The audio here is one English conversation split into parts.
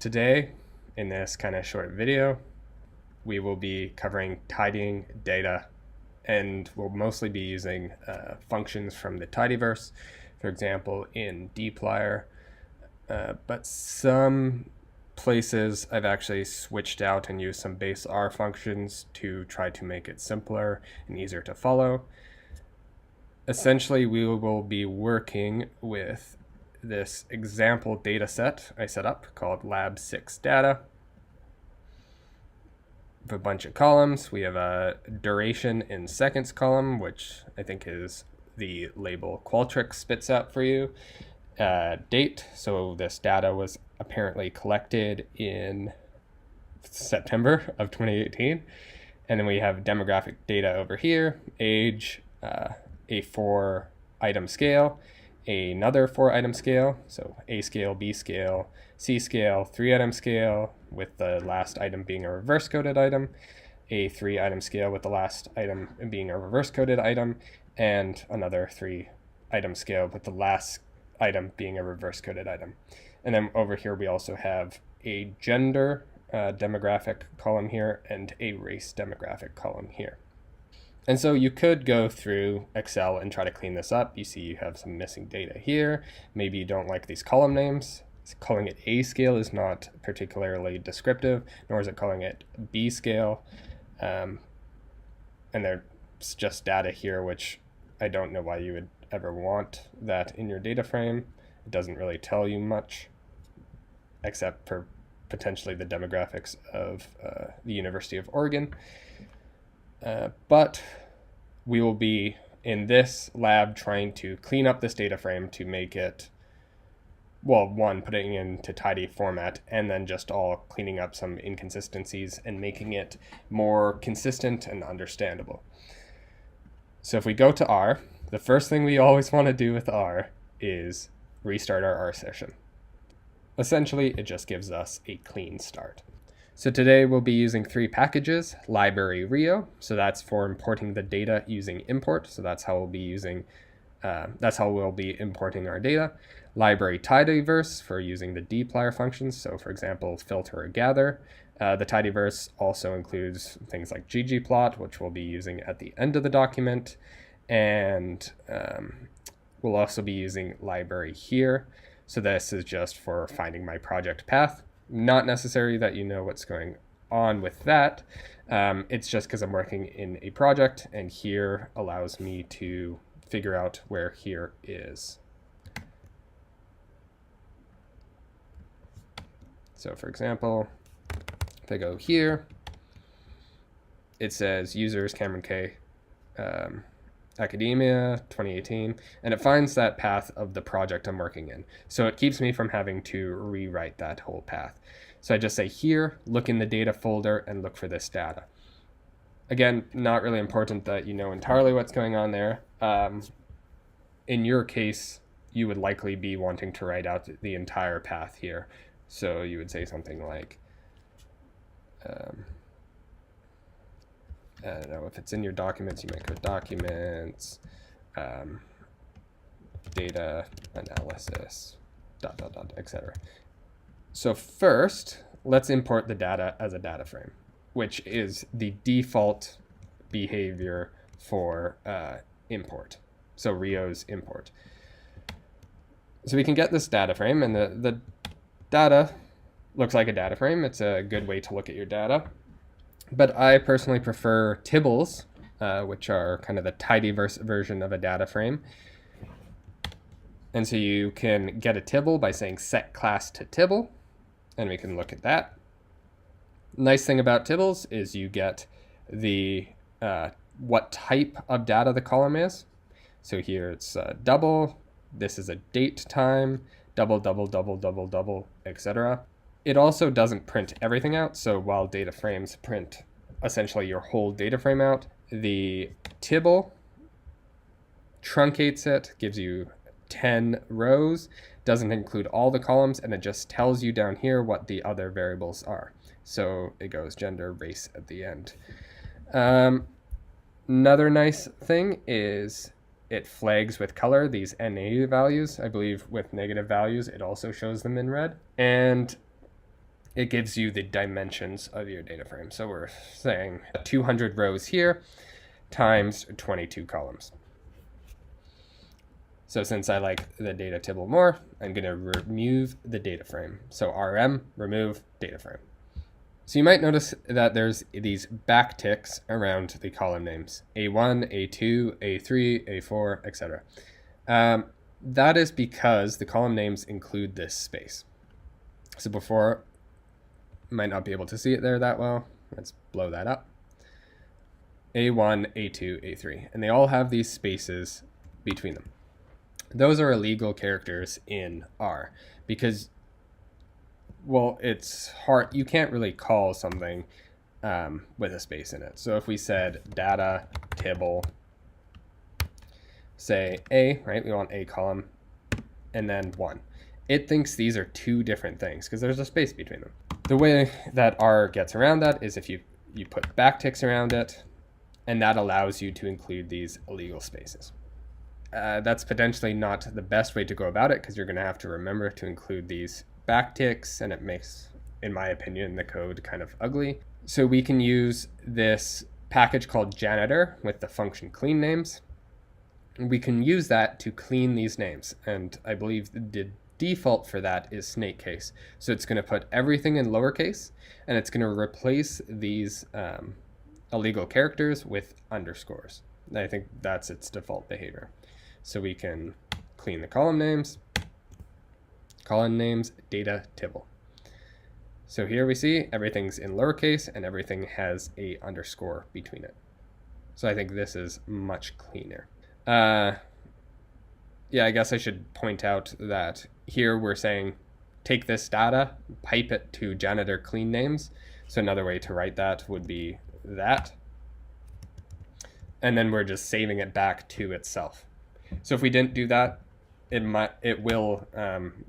Today, in this kind of short video, we will be covering tidying data, and we'll mostly be using functions from the tidyverse, for example, in dplyr. But some places I've actually switched out and used some base R functions to try to make it simpler and easier to follow. Essentially, we will be working with this example data set I set up called lab6 data. With a bunch of columns, we have a duration in seconds column, which I think is the label Qualtrics spits out for you. Date, so this data was apparently collected in September of 2018. And then we have demographic data over here, age, a 4-item scale, another 4-item scale, so A scale, B scale, C scale, 3-item scale, with the last item being a reverse coded item, a 3-item scale with the last item being a reverse coded item, and another 3-item scale with the last item being a reverse coded item. And then over here we also have a gender demographic column here and a race demographic column here. And so you could go through Excel and try to clean this up. You see you have some missing data here. Maybe you don't like these column names. Calling it A scale is not particularly descriptive, nor is it calling it B scale. And there's just data here, which I don't know why you would ever want that in your data frame. It doesn't really tell you much, except for potentially the demographics of the University of Oregon. But we will be in this lab trying to clean up this data frame to make it, well, one, putting it into tidy format, and then just all cleaning up some inconsistencies and making it more consistent and understandable. So if we go to R, the first thing we always want to do with R is restart our R session. Essentially, it just gives us a clean start. So today we'll be using 3 packages: library Rio, so that's for importing the data using import. So that's how we'll be importing our data. Library tidyverse for using the dplyr functions. So for example, filter or gather. The tidyverse also includes things like ggplot, which we'll be using at the end of the document. And we'll also be using library here. So this is just for finding my project path. Not necessary that you know what's going on with that. It's just because I'm working in a project, and here allows me to figure out where here is. So for example, if I go here, it says users Cameron K, academia 2018, and it finds that path of the project I'm working in. So it keeps me from having to rewrite that whole path. So I just say here, look in the data folder and look for this data. Again, not really important that you know entirely what's going on there. In your case, you would likely be wanting to write out the entire path here. So you would say something like, I don't know, if it's in your documents, you might go documents, data analysis, etc. So first, let's import the data as a data frame, which is the default behavior for import. So Rio's import. So we can get this data frame, and the data looks like a data frame. It's a good way to look at your data. But I personally prefer tibbles, which are kind of the tidyverse version of a data frame. And so you can get a tibble by saying set class to tibble, and we can look at that. Nice thing about tibbles is you get the what type of data the column is. So here it's double, this is a date time, double, double, double, double, double, etc. It also doesn't print everything out, so while data frames print essentially your whole data frame out, the tibble truncates it, gives you 10 rows, doesn't include all the columns, and it just tells you down here what the other variables are. So it goes gender, race at the end. Another nice thing is it flags with color these NA values. I believe with negative values, it also shows them in red. And it gives you the dimensions of your data frame. So we're saying 200 rows here times 22 columns. So since I like the data table more, I'm going to remove the data frame. So rm, remove data frame. So you might notice that there's these backticks around the column names, A1, A2, A3, A4, etc. That is because the column names include this space. So before, might not be able to see it there that well. Let's blow that up. A1, A2, A3, and they all have these spaces between them. Those are illegal characters in R because, well, it's hard. You can't really call something with a space in it. So if we said data tibble, say A, right? We want A column and then 1. It thinks these are two different things because there's a space between them. The way that R gets around that is if you put backticks around it, and that allows you to include these illegal spaces. That's potentially not the best way to go about it because you're going to have to remember to include these backticks, and it makes, in my opinion, the code kind of ugly. So we can use this package called janitor with the function clean names. We can use that to clean these names, and I believe the default for that is snake case. So it's going to put everything in lowercase, and it's going to replace these illegal characters with underscores. I think that's its default behavior. So we can clean the column names, data tibble. So here we see everything's in lowercase and everything has a underscore between it. So I think this is much cleaner. Yeah, I guess I should point out that here we're saying take this data, pipe it to janitor clean names. So another way to write that would be that. And then we're just saving it back to itself. So if we didn't do that, it will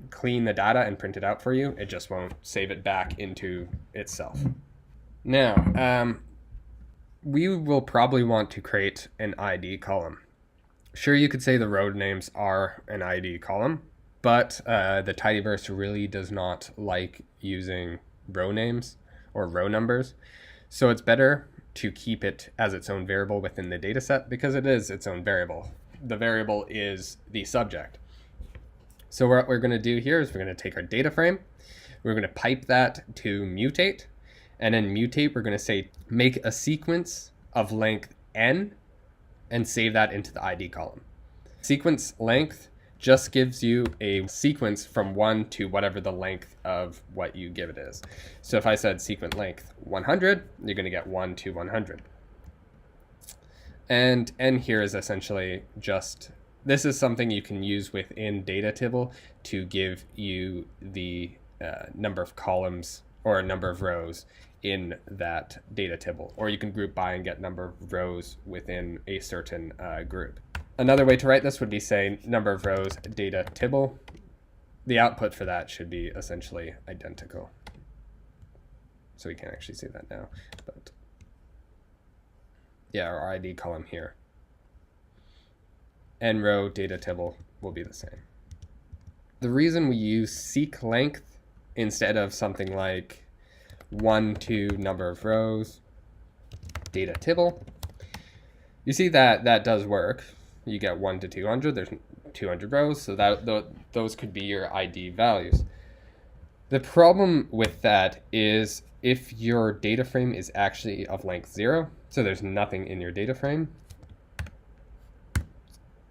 clean the data and print it out for you. It just won't save it back into itself. Now, we will probably want to create an ID column. Sure, you could say the road names are an ID column, but the tidyverse really does not like using row names or row numbers. So it's better to keep it as its own variable within the dataset because it is its own variable. The variable is the subject. So what we're going to do here is we're going to take our data frame, we're going to pipe that to mutate, and in mutate we're going to say make a sequence of length n and save that into the ID column. Sequence length just gives you a sequence from 1 to whatever the length of what you give it is. So if I said sequence length 100, you're going to get 1 to 100. And n here is essentially just, this is something you can use within data tibble to give you the number of columns or a number of rows in that data tibble, or you can group by and get number of rows within a certain group. Another way to write this would be say number of rows data tibble. The output for that should be essentially identical. So we can't actually see that now, but yeah, our ID column here. N row data tibble will be the same. The reason we use seek length instead of something like 1 to number of rows data tibble, you see that that does work. You get 1 to 200, there's 200 rows, so that those could be your ID values. The problem with that is if your data frame is actually of length 0, so there's nothing in your data frame,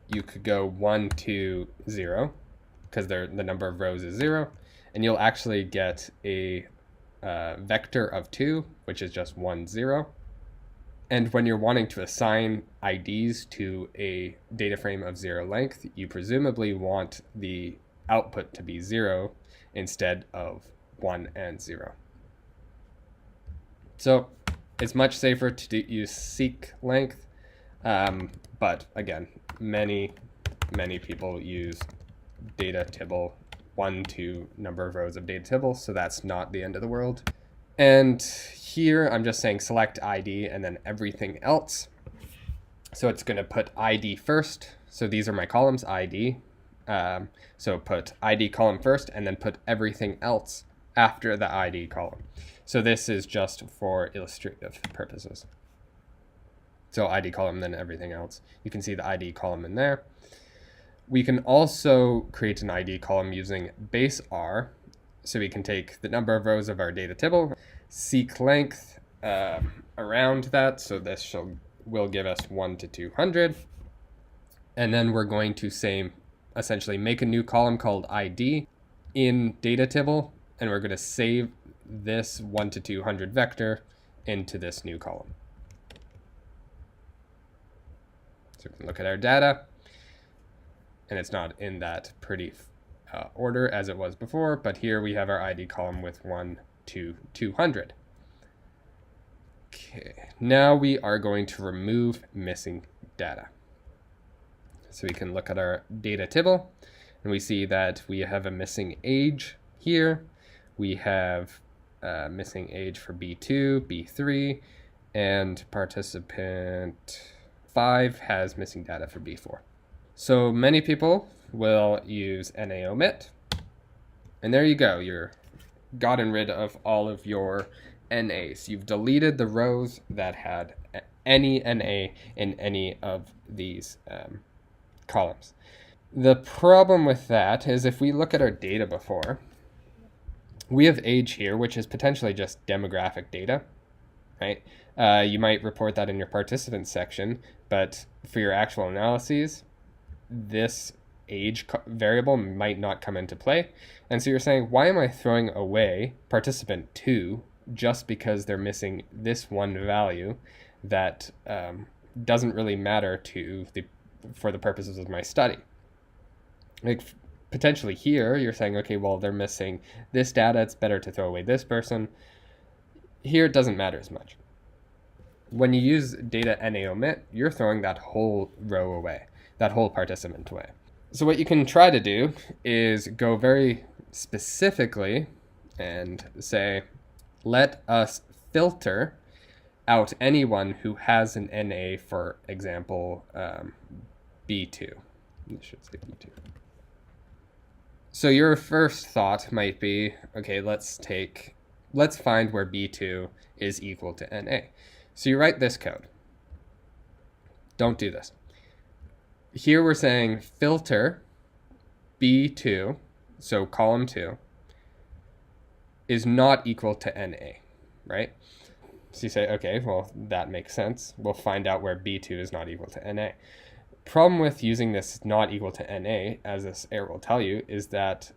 you could go 1 to 0 because the number of rows is 0, and you'll actually get a vector of 2, which is just 1, 0. And when you're wanting to assign IDs to a data frame of 0 length, you presumably want the output to be 0 instead of 1 and 0. So it's much safer to use seek length, but again, many people use data tibble 1 to number of rows of data tibble, so that's not the end of the world. And here I'm just saying select ID and then everything else. So it's going to put ID first. So these are my columns, ID. So put ID column first and then put everything else after the ID column. So this is just for illustrative purposes. So ID column, then everything else. You can see the ID column in there. We can also create an ID column using base R. So we can take the number of rows of our data table, seek length around that. So this will give us 1 to 200. And then we're going to say, essentially make a new column called ID in data table. And we're going to save this 1 to 200 vector into this new column. So we can look at our data, and it's not in that pretty order as it was before, but here we have our ID column with 1 to 200. Okay, now we are going to remove missing data. So we can look at our data table, and we see that we have a missing age here. We have missing age for B2, B3, and participant 5 has missing data for B4. So many people will use NA omit, and there you go. You're gotten rid of all of your NAs. You've deleted the rows that had any NA in any of these columns. The problem with that is if we look at our data before, we have age here, which is potentially just demographic data, right? You might report that in your participants section, but for your actual analyses, this age variable might not come into play. And so you're saying, why am I throwing away participant 2 just because they're missing this one value that doesn't really matter for the purposes of my study? Like potentially here, you're saying, okay, well, they're missing this data. It's better to throw away this person. Here, it doesn't matter as much. When you use data NA omit, you're throwing that whole row away, that whole participant away. So what you can try to do is go very specifically and say, let us filter out anyone who has an NA, for example, B2. I should say B2. So your first thought might be, okay, let's find where B2 is equal to NA. So you write this code. Don't do this. Here we're saying filter B2, so column 2, is not equal to NA, right? So you say, okay, well, that makes sense. We'll find out where B2 is not equal to NA. Problem with using this not equal to NA, as this error will tell you, is that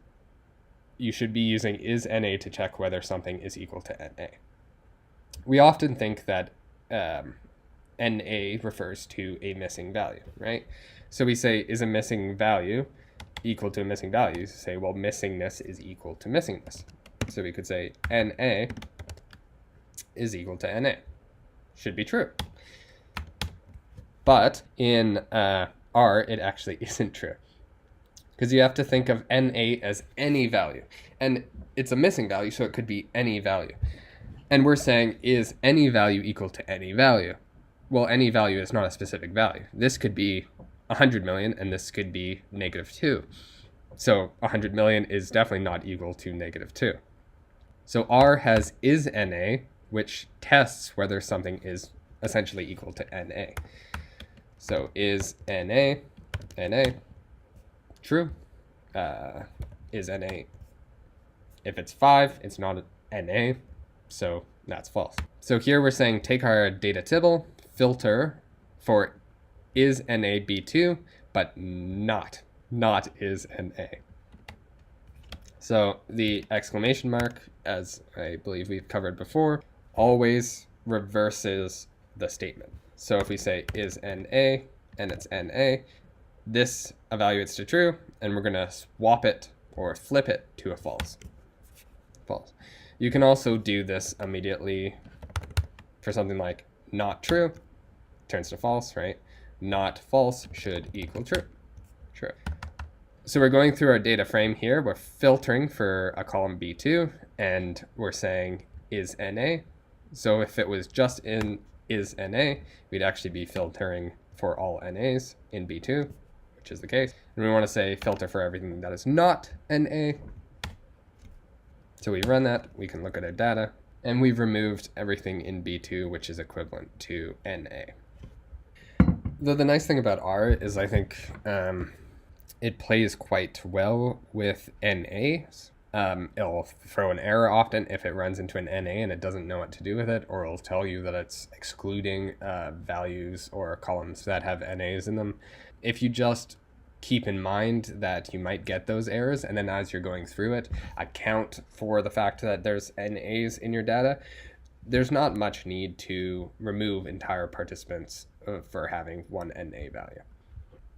you should be using is NA to check whether something is equal to NA. We often think that NA refers to a missing value, right? So we say, is a missing value equal to a missing value? So say, well, missingness is equal to missingness. So we could say NA is equal to NA. Should be true. But in R, it actually isn't true. Because you have to think of NA as any value. And it's a missing value, so it could be any value. And we're saying, is any value equal to any value? Well, any value is not a specific value. This could be 100 million, and this could be -2. So 100 million is definitely not equal to -2. So R has is NA, which tests whether something is essentially equal to NA. So is NA true? Is NA, if it's 5, it's not NA, so that's false. So here we're saying take our data table, filter for is NA B2, but not is NA. So the exclamation mark, as I believe we've covered before, always reverses the statement. So if we say is NA and it's NA, this evaluates to true, and we're going to swap it or flip it to a false. False. You can also do this immediately for something like not true, turns to false, right? Not false should equal true. True. So we're going through our data frame here. We're filtering for a column B2, and we're saying is NA. So if it was just in is NA, we'd actually be filtering for all NAs in B2, which is the case. And we want to say filter for everything that is not NA So we run that, we can look at our data, and we've removed everything in B2, which is equivalent to NA. Though the nice thing about R is I think it plays quite well with NAs. It'll throw an error often if it runs into an NA and it doesn't know what to do with it, or it'll tell you that it's excluding values or columns that have NAs in them. If you just keep in mind that you might get those errors, and then as you're going through it, account for the fact that there's NAs in your data, there's not much need to remove entire participants for having one NA value.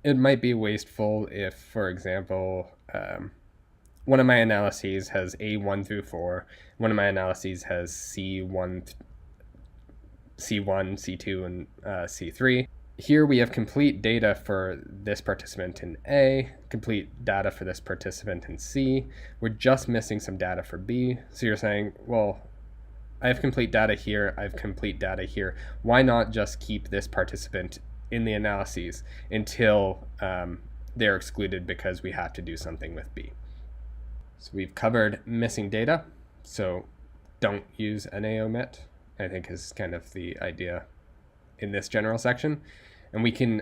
It might be wasteful if, for example, one of my analyses has A1 through 4, one of my analyses has C1, C2, and C3. Here we have complete data for this participant in A, complete data for this participant in C. We're just missing some data for B. So you're saying, well, I have complete data here, I have complete data here. Why not just keep this participant in the analyses until they're excluded because we have to do something with B? So we've covered missing data, so don't use NA omit, I think is kind of the idea in this general section. And we can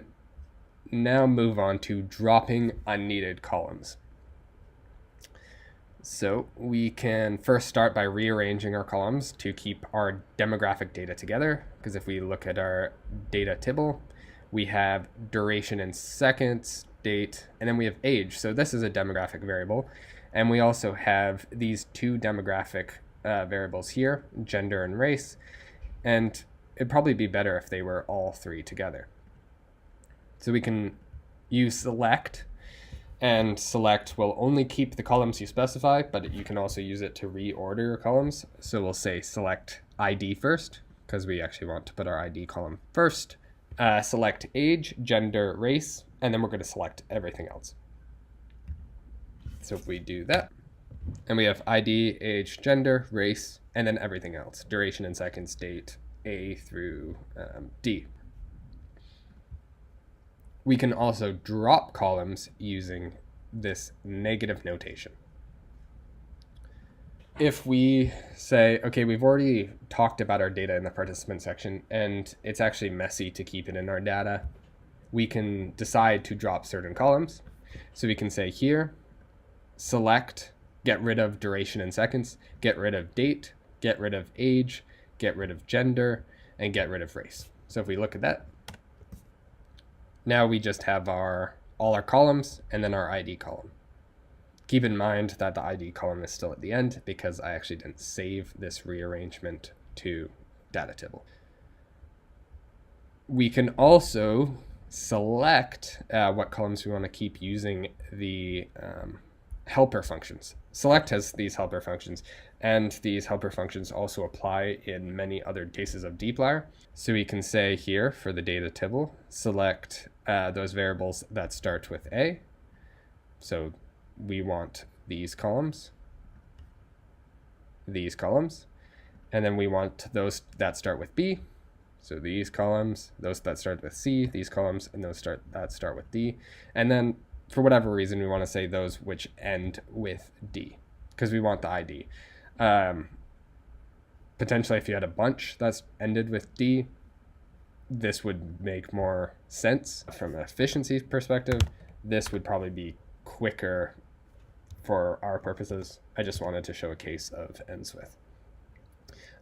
now move on to dropping unneeded columns. So we can first start by rearranging our columns to keep our demographic data together, because if we look at our data table, we have duration in seconds, date, and then we have age. So this is a demographic variable. And we also have these two demographic variables here, gender and race. And it'd probably be better if they were all three together. So we can use select, and select will only keep the columns you specify, but you can also use it to reorder your columns. So we'll say select ID first, because we actually want to put our ID column first. Select age, gender, race, and then we're going to select everything else. So if we do that, and we have ID, age, gender, race, and then everything else, duration in seconds, date, A through D. We can also drop columns using this negative notation. If we say, okay, we've already talked about our data in the participant section, and it's actually messy to keep it in our data, we can decide to drop certain columns. So we can say here, select, get rid of duration in seconds, get rid of date, get rid of age, get rid of gender, and get rid of race. So if we look at that, now we just have all our columns and then our ID column. Keep in mind that the ID column is still at the end because I actually didn't save this rearrangement to data table. We can also select what columns we want to keep using the helper functions. Select has these helper functions, and these helper functions also apply in many other cases of dplyr. So we can say here for the data table, select those variables that start with A. So we want these columns, and then we want those that start with B. So these columns, those that start with C, these columns, and those that start with D. And then for whatever reason, we want to say those which end with D, because we want the ID. Potentially, if you had a bunch that's ended with D, this would make more sense from an efficiency perspective. This would probably be quicker for our purposes. I just wanted to show a case of ends with.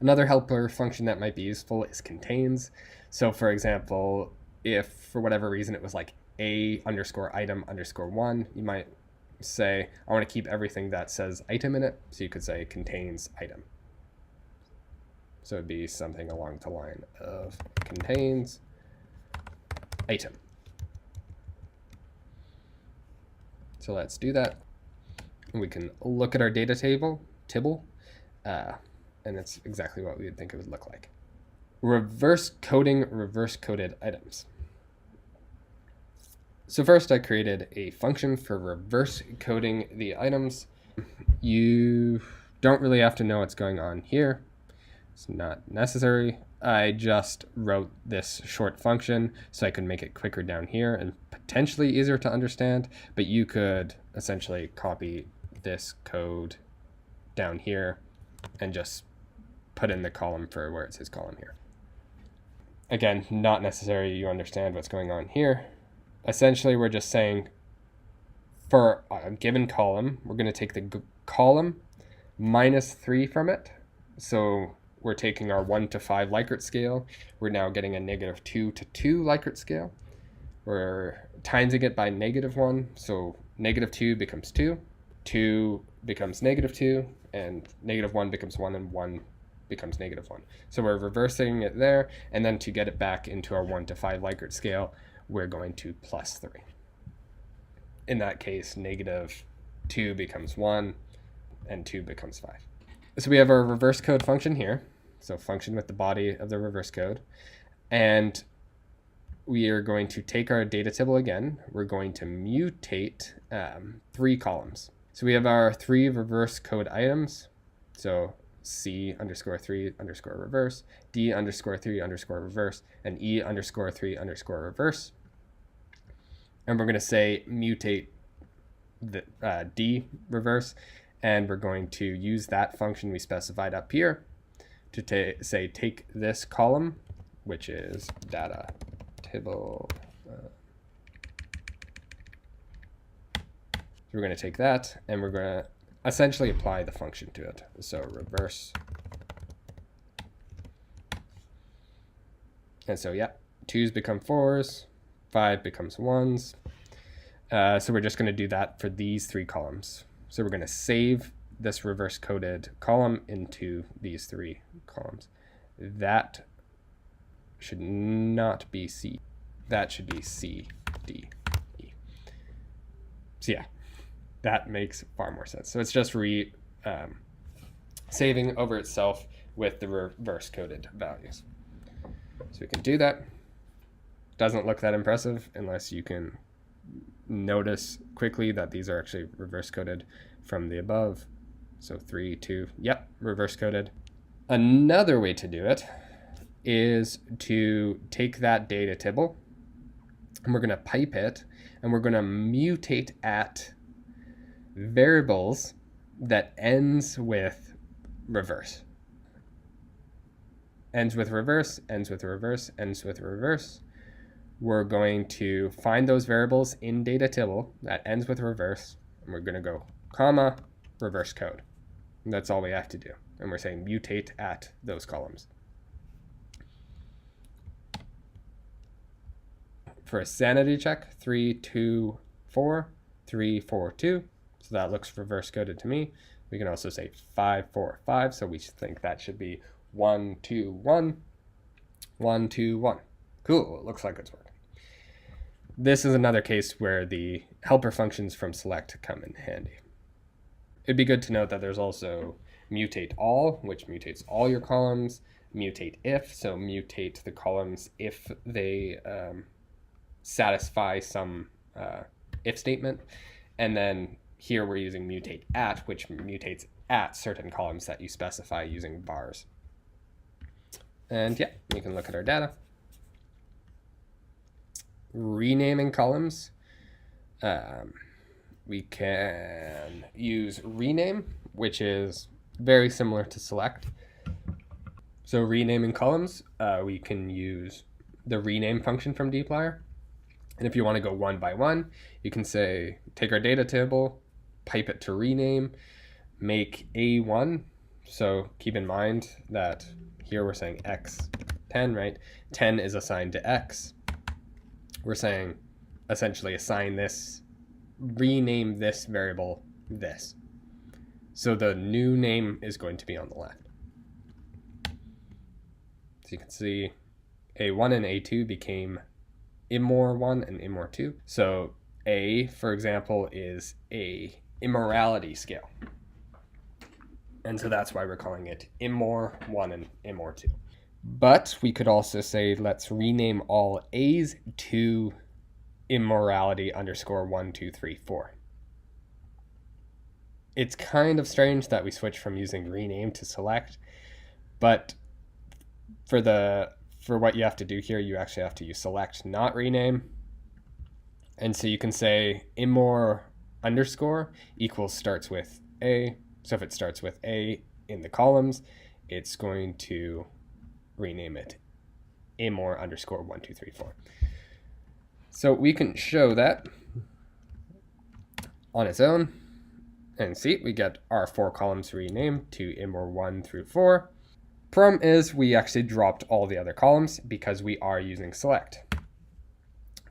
Another helper function that might be useful is contains. So for example, if for whatever reason it was like A_item_1, you might say, I want to keep everything that says item in it. So you could say contains item. So it'd be something along the line of contains item. So let's do that. We can look at our data table, and it's exactly what we would think it would look like. Reverse coding reverse-coded items. So first I created a function for reverse coding the items. You don't really have to know what's going on here. It's not necessary. I just wrote this short function so I could make it quicker down here and potentially easier to understand, but you could essentially copy this code down here and just put in the column for where it says column here. Again, not necessary you understand what's going on here. Essentially, we're just saying for a given column, we're going to take the column minus 3 from it. So we're taking our 1 to 5 Likert scale. We're now getting a negative 2 to 2 Likert scale. We're timesing it by negative 1. So negative 2 becomes 2. 2 becomes negative 2. And negative 1 becomes 1. And 1 becomes negative 1. So we're reversing it there. And then to get it back into our 1 to 5 Likert scale, we're going to plus 3. In that case, negative 2 becomes 1. And 2 becomes 5. So we have our reverse code function here. So function with the body of the reverse code. And we are going to take our data table again. We're going to mutate 3 columns. So we have our 3 reverse code items. So C underscore 3 underscore reverse, D underscore 3 underscore reverse, and E underscore 3 underscore reverse. And we're going to say mutate the D reverse. And we're going to use that function we specified up here to say take this column, which is data table. So we're going to take that and we're going to essentially apply the function to it. So reverse. And so, yeah, 2s become 4s, 5 becomes 1s. So we're just going to do that for these 3 columns. So we're going to save this reverse coded column into these 3 columns. That should not be C. That should be C, D, E. So yeah, that makes far more sense. So it's just saving over itself with the reverse coded values. So we can do that. Doesn't look that impressive unless you can notice quickly that these are actually reverse coded from the above. So 3, 2, yep, reverse coded. Another way to do it is to take that data table and we're going to pipe it and we're going to mutate at variables that ends with reverse. Ends with reverse, ends with reverse, ends with reverse. We're going to find those variables in data table that ends with reverse, and we're going to go comma reverse code. And that's all we have to do. And we're saying mutate at those columns. For a sanity check, 3, 2, 4, 3, 4, 2. So that looks reverse coded to me. We can also say 5, 4, 5. So we think that should be 1, 2, 1, 1, 2, 1. Cool, it looks like it's working. This is another case where the helper functions from select come in handy. It'd be good to note that there's also mutate all, which mutates all your columns, mutate if, so mutate the columns if they satisfy some if statement. And then here we're using mutate at, which mutates at certain columns that you specify using bars. And yeah, you can look at our data. Renaming columns. We can use rename, which is very similar to select. So renaming columns, we can use the rename function from dplyr. And if you want to go one by one, you can say, take our data table, pipe it to rename, make A1. So keep in mind that here we're saying x10, right? 10 is assigned to x. We're saying essentially assign this, rename this variable this. So the new name is going to be on the left. So you can see A1 and A2 became immor1 and immor2. So A, for example, is a immorality scale. And so that's why we're calling it immor1 and immor2. But we could also say, let's rename all A's to immorality underscore 1, 2, 3, 4. It's kind of strange that we switch from using rename to select, but for what you have to do here, you actually have to use select, not rename. And so you can say immor underscore equals starts with A. So if it starts with A, in the columns, it's going to rename it imor_1234. So we can show that on its own and see we get our 4 columns renamed to imor1 through 4. Problem is we actually dropped all the other columns because we are using select.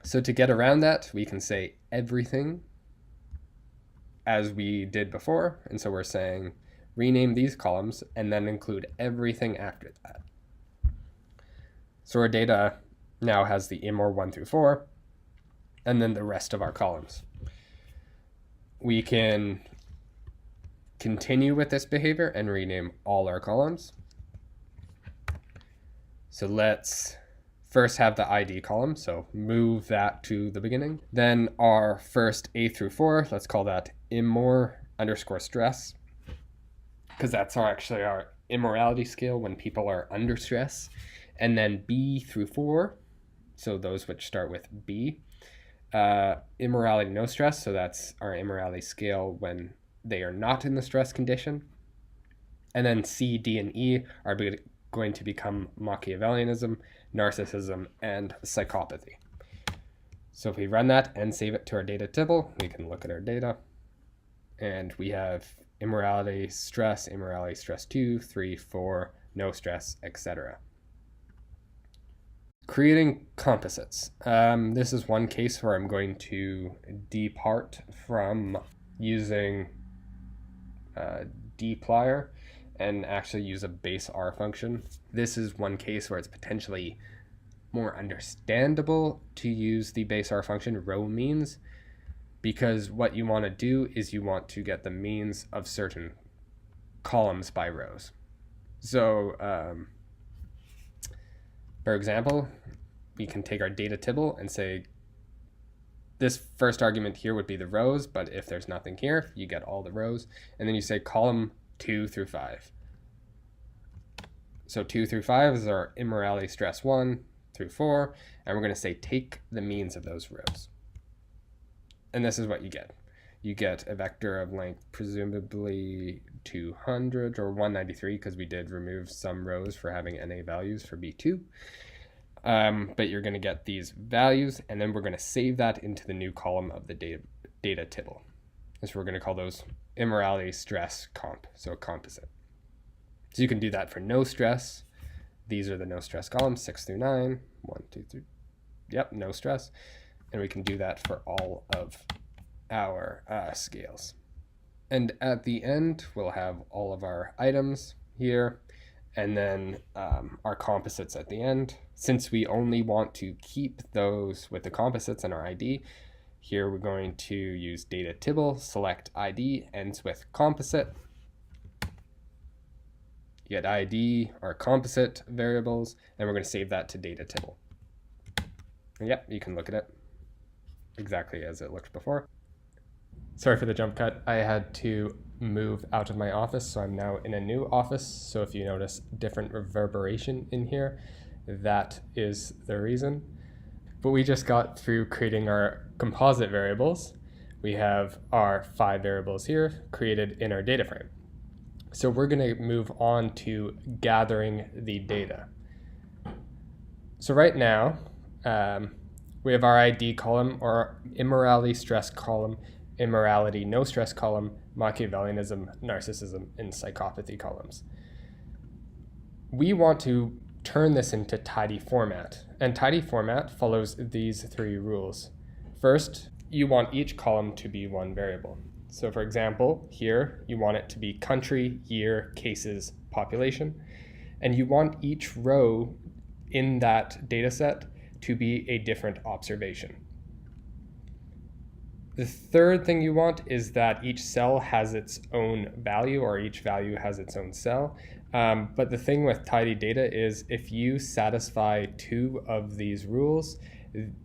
So to get around that, we can say everything as we did before. And so we're saying rename these columns and then include everything after that. So our data now has the imor1 through 4 and then the rest of our columns. We can continue with this behavior and rename all our columns. So let's first have the ID column, so move that to the beginning. Then our first A through 4, let's call that imor_stress, because that's actually our immorality scale when people are under stress. And then B through 4, so those which start with B. Immorality no stress, so that's our immorality scale when they are not in the stress condition. And then C, D, and E are going to become Machiavellianism, narcissism, and psychopathy. So if we run that and save it to our data table, we can look at our data. And we have immorality stress 2, 3, 4, no stress, etc. Creating composites. This is one case where I'm going to depart from using dplyr and actually use a base R function. This is one case where it's potentially more understandable to use the base R function, row means, because what you want to do is you want to get the means of certain columns by rows. So for example, we can take our data table and say this first argument here would be the rows, but if there's nothing here, you get all the rows. And then you say column 2 through 5. So 2 through 5 is our immorality stress 1 through 4, and we're going to say take the means of those rows. And this is what you get. You get a vector of length presumably 200 or 193, because we did remove some rows for having NA values for B2. But you're going to get these values, and then we're going to save that into the new column of the data table. So we're going to call those immorality stress comp, so composite. So you can do that for no stress. These are the no stress columns, 6 through 9, 1, 2, 3. Yep, no stress. And we can do that for all of our scales. And at the end, we'll have all of our items here, and then our composites at the end. Since we only want to keep those with the composites in our ID, here we're going to use data tibble, select ID, ends with composite. Get ID, our composite variables, and we're going to save that to data tibble. And yep, you can look at it exactly as it looked before. Sorry for the jump cut. I had to move out of my office, so I'm now in a new office. So if you notice different reverberation in here, that is the reason. But we just got through creating our composite variables. We have our 5 variables here created in our data frame. So we're going to move on to gathering the data. So right now, we have our ID column, or immorality stress column, immorality no stress column, Machiavellianism, narcissism, and psychopathy columns. We want to turn this into tidy format, and tidy format follows these 3 rules. First, you want each column to be one variable. So for example, here you want it to be country, year, cases, population, and you want each row in that data set to be a different observation. The third thing you want is that each cell has its own value, or each value has its own cell. But the thing with tidy data is if you satisfy 2 of these rules,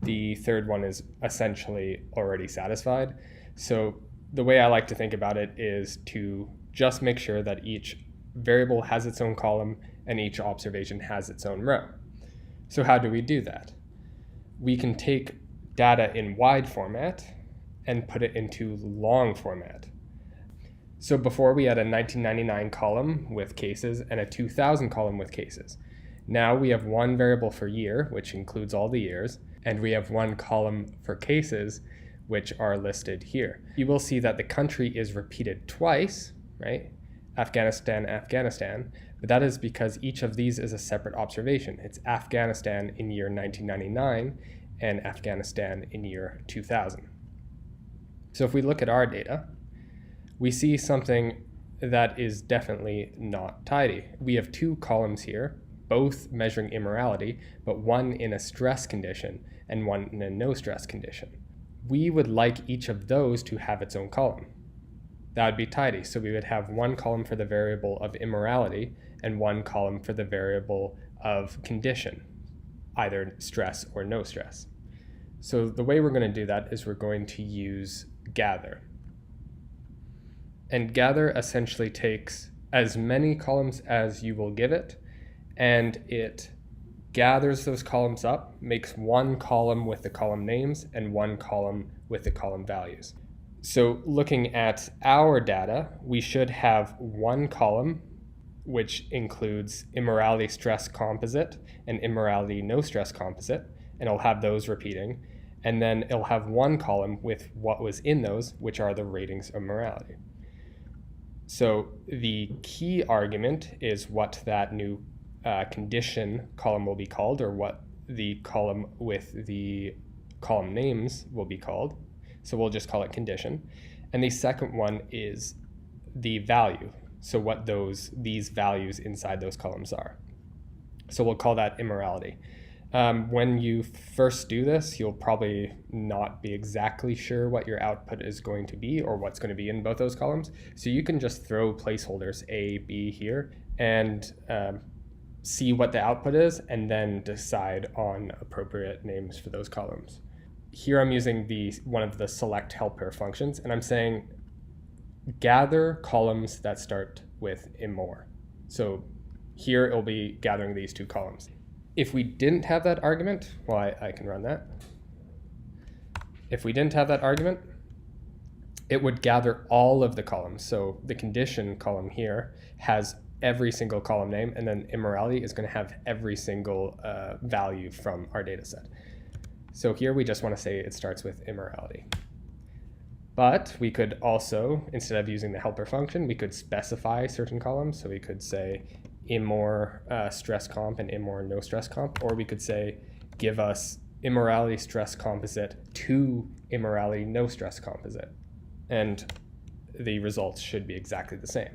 the third one is essentially already satisfied. So the way I like to think about it is to just make sure that each variable has its own column and each observation has its own row. So how do we do that? We can take data in wide format and put it into long format. So before we had a 1999 column with cases and a 2000 column with cases. Now we have one variable for year, which includes all the years, and we have one column for cases, which are listed here. You will see that the country is repeated twice, right? Afghanistan, Afghanistan, but that is because each of these is a separate observation. It's Afghanistan in year 1999 and Afghanistan in year 2000. So if we look at our data, we see something that is definitely not tidy. We have two columns here, both measuring immorality, but one in a stress condition and one in a no stress condition. We would like each of those to have its own column. That would be tidy. So we would have one column for the variable of immorality and one column for the variable of condition, either stress or no stress. So the way we're going to do that is we're going to use gather. And gather essentially takes as many columns as you will give it, and it gathers those columns up, makes one column with the column names and one column with the column values. So looking at our data, we should have one column which includes immorality stress composite and immorality no stress composite, and it'll have those repeating. And then it'll have one column with what was in those, which are the ratings of morality. So the key argument is what that new condition column will be called, or what the column with the column names will be called. So we'll just call it condition. And the second one is the value. So what these values inside those columns are. So we'll call that immorality. When you first do this, you'll probably not be exactly sure what your output is going to be or what's going to be in both those columns. So you can just throw placeholders A, B here and see what the output is and then decide on appropriate names for those columns. Here I'm using one of the select helper functions, and I'm saying gather columns that start with immor. So here it'll be gathering these two columns. If we didn't have that argument, well, I can run that. If we didn't have that argument, it would gather all of the columns. So the condition column here has every single column name, and then immorality is going to have every single value from our data set. So here we just want to say it starts with immorality. But we could also, instead of using the helper function, we could specify certain columns. So we could say immor stress comp and immor no stress comp, or we could say give us immorality stress composite to immorality no stress composite, and the results should be exactly the same,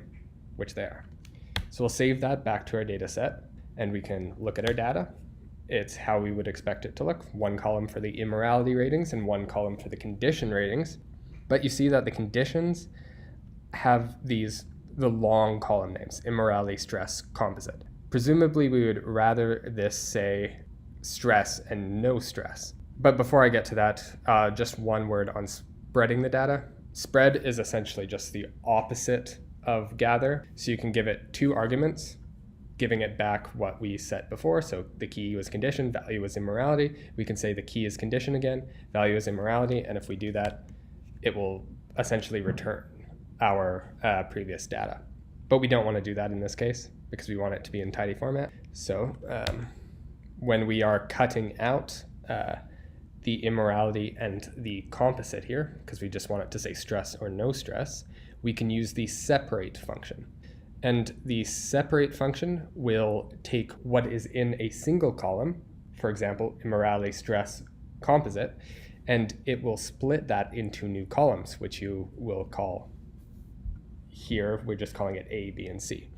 which they are. So we'll save that back to our data set, and we can look at our data. It's how we would expect it to look: one column for the immorality ratings and one column for the condition ratings. But you see that the conditions have the long column names, immorality stress composite. Presumably we would rather this say stress and no stress. But before I get to that, just one word on spreading the data. Spread is essentially just the opposite of gather. So you can give it two arguments, giving it back what we set before. So the key was condition, value was immorality. We can say the key is condition again, value is immorality, and if we do that, it will essentially return our previous data. But we don't want to do that in this case because we want it to be in tidy format. So when we are cutting out the immorality and the composite here, because we just want it to say stress or no stress, we can use the separate function. And the separate function will take what is in a single column, for example, immorality stress composite, and it will split that into new columns, which you will call here, we're just calling it A, B, and C.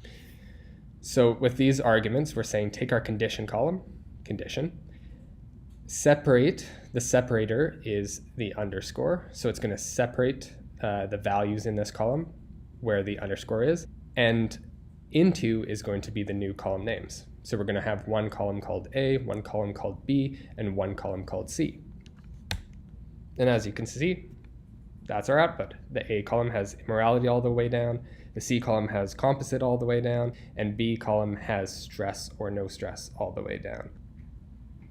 So with these arguments, we're saying take our condition column, condition, separate, the separator is the underscore, so it's going to separate the values in this column where the underscore is, and into is going to be the new column names. So we're going to have one column called A, one column called B, and one column called C. And as you can see, that's our output. The A column has immorality all the way down, the C column has composite all the way down, and B column has stress or no stress all the way down.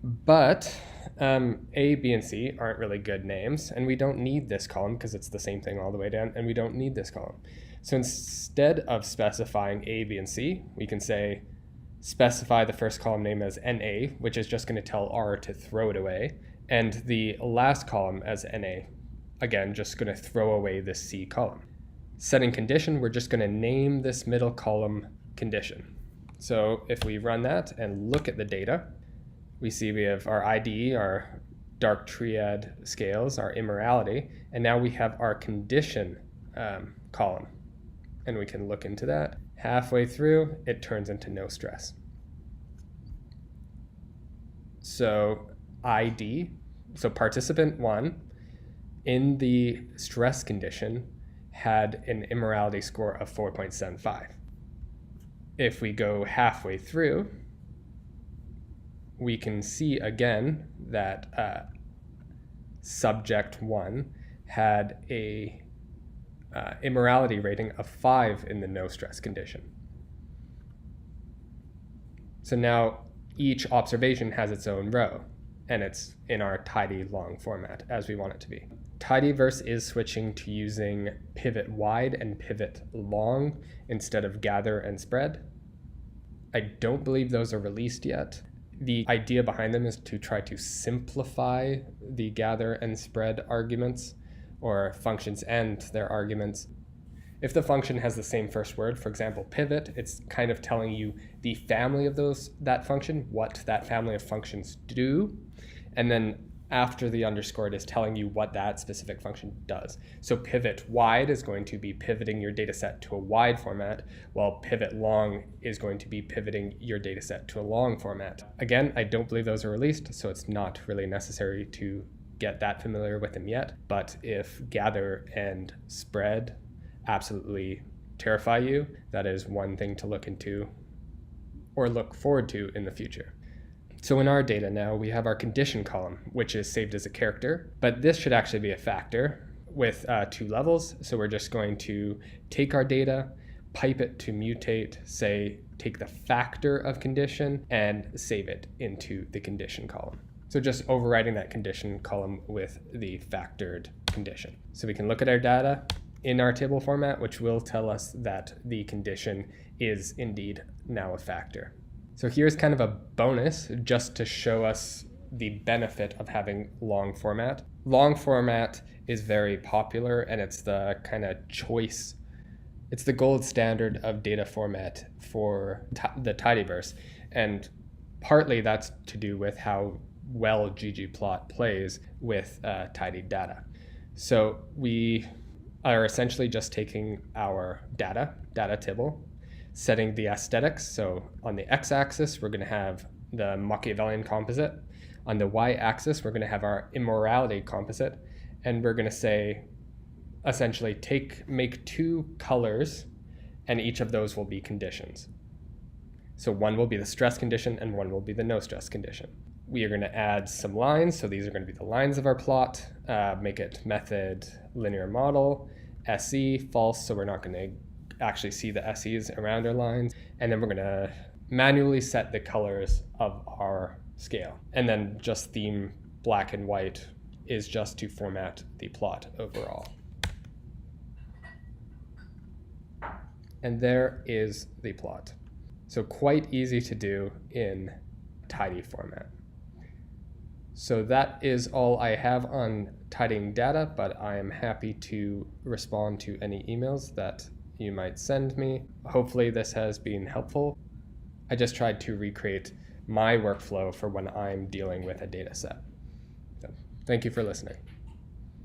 But A, B, and C aren't really good names, and we don't need this column because it's the same thing all the way down, and we don't need this column. So instead of specifying A, B, and C, we can say specify the first column name as NA, which is just going to tell R to throw it away, and the last column as NA, again, just going to throw away this C column. Setting condition, we're just going to name this middle column condition. So if we run that and look at the data, we see we have our ID, our dark triad scales, our immorality, and now we have our condition column. And we can look into that. Halfway through, it turns into no stress. So ID, so participant 1, in the stress condition, had an immorality score of 4.75. If we go halfway through, we can see again that subject 1 had a immorality rating of 5 in the no stress condition. So now each observation has its own row, and it's in our tidy long format as we want it to be. Tidyverse is switching to using pivot wide and pivot long instead of gather and spread. I don't believe those are released yet. The idea behind them is to try to simplify the gather and spread arguments, or functions and their arguments. If the function has the same first word, for example, pivot, it's kind of telling you the family of that function, what that family of functions do, and then after the underscore, it is telling you what that specific function does. So pivot wide is going to be pivoting your data set to a wide format, while pivot long is going to be pivoting your data set to a long format. Again, I don't believe those are released, so it's not really necessary to get that familiar with them yet. But if gather and spread absolutely terrify you, that is one thing to look into or look forward to in the future. So in our data now, we have our condition column, which is saved as a character, but this should actually be a factor with 2 levels. So we're just going to take our data, pipe it to mutate, say, take the factor of condition and save it into the condition column. So just overriding that condition column with the factored condition. So we can look at our data in our table format, which will tell us that the condition is indeed now a factor. So here's kind of a bonus just to show us the benefit of having long format. Long format is very popular, and it's the kind of choice. It's the gold standard of data format for the tidyverse. And partly that's to do with how well ggplot plays with tidy data. So we are essentially just taking our data table, setting the aesthetics. So on the x-axis, we're going to have the Machiavellian composite. On the y-axis, we're going to have our immorality composite. And we're going to say, essentially, make 2 colors, and each of those will be conditions. So one will be the stress condition, and one will be the no stress condition. We are going to add some lines. So these are going to be the lines of our plot, make it method linear model, SE, false, so we're not going to actually see the SEs around our lines. And then we're going to manually set the colors of our scale. And then just theme black and white is just to format the plot overall. And there is the plot. So quite easy to do in tidy format. So that is all I have on tidying data, but I am happy to respond to any emails that you might send me. Hopefully this has been helpful. I just tried to recreate my workflow for when I'm dealing with a data set. So, thank you for listening.